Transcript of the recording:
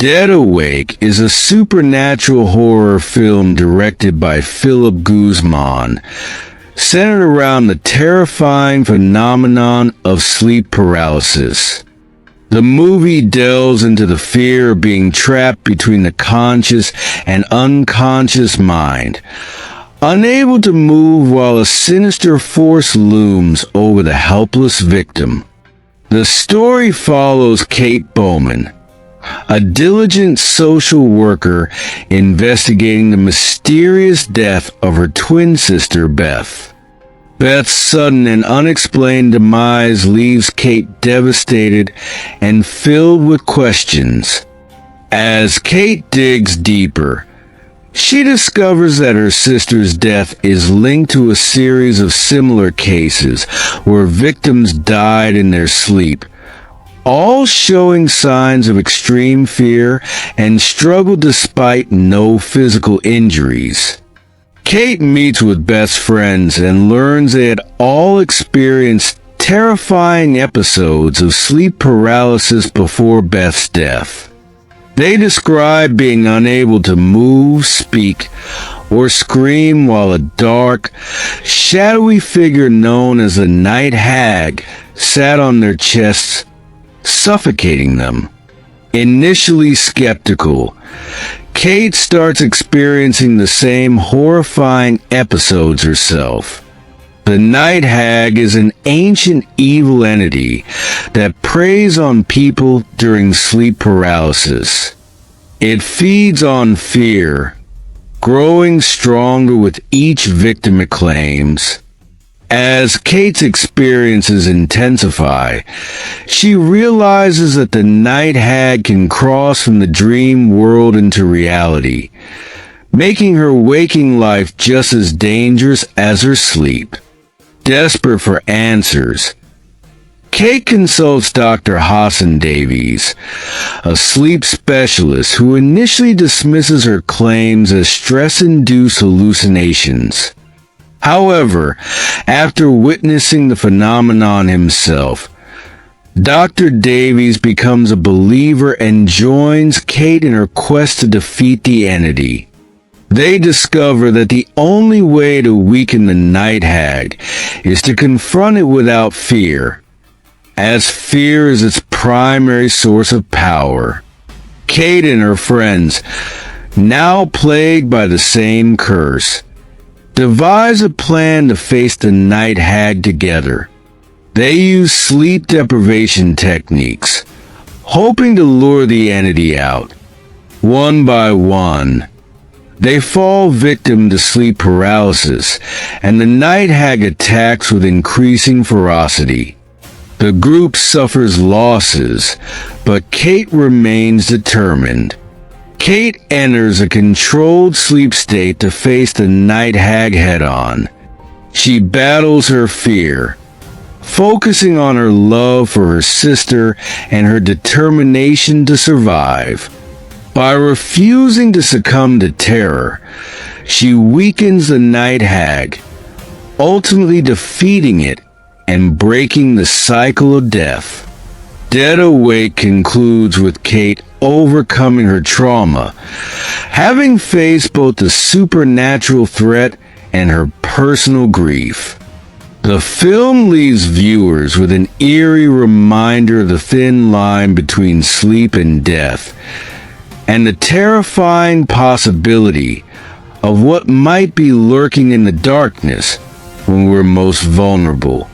Dead Awake is a supernatural horror film directed by Philip Guzman, centered around the terrifying phenomenon of sleep paralysis. The movie delves into the fear of being trapped between the conscious and unconscious mind, unable to move while a sinister force looms over the helpless victim. The story follows Kate Bowman, a diligent social worker investigating the mysterious death of her twin sister, Beth. Beth's sudden and unexplained demise leaves Kate devastated and filled with questions. As Kate digs deeper, she discovers that her sister's death is linked to a series of similar cases where victims died in their sleep, all showing signs of extreme fear and struggle despite no physical injuries. Kate meets with Beth's friends and learns they had all experienced terrifying episodes of sleep paralysis before Beth's death. They describe being unable to move, speak, or scream while a dark, shadowy figure known as the Night Hag sat on their chests, suffocating them. Initially skeptical, Kate starts experiencing the same horrifying episodes herself. The Night Hag is an ancient evil entity that preys on people during sleep paralysis. It feeds on fear, growing stronger with each victim it claims. As Kate's experiences intensify, she realizes that the Night Hag can cross from the dream world into reality, making her waking life just as dangerous as her sleep. Desperate for answers, Kate consults Dr. Hassan Davies, a sleep specialist who initially dismisses her claims as stress-induced hallucinations. However, after witnessing the phenomenon himself, Dr. Davies becomes a believer and joins Kate in her quest to defeat the entity. They discover that the only way to weaken the Night Hag is to confront it without fear, as fear is its primary source of power. Kate and her friends, now plagued by the same curse, devise a plan to face the Night Hag together. They use sleep deprivation techniques, hoping to lure the entity out. One by one, they fall victim to sleep paralysis, and the Night Hag attacks with increasing ferocity. The group suffers losses, but Kate remains determined. Kate enters a controlled sleep state to face the Night Hag head-on. She battles her fear, focusing on her love for her sister and her determination to survive. By refusing to succumb to terror, she weakens the Night Hag, ultimately defeating it and breaking the cycle of death. Dead Awake concludes with Kate overcoming her trauma, having faced both the supernatural threat and her personal grief. The film leaves viewers with an eerie reminder of the thin line between sleep and death, and the terrifying possibility of what might be lurking in the darkness when we're most vulnerable.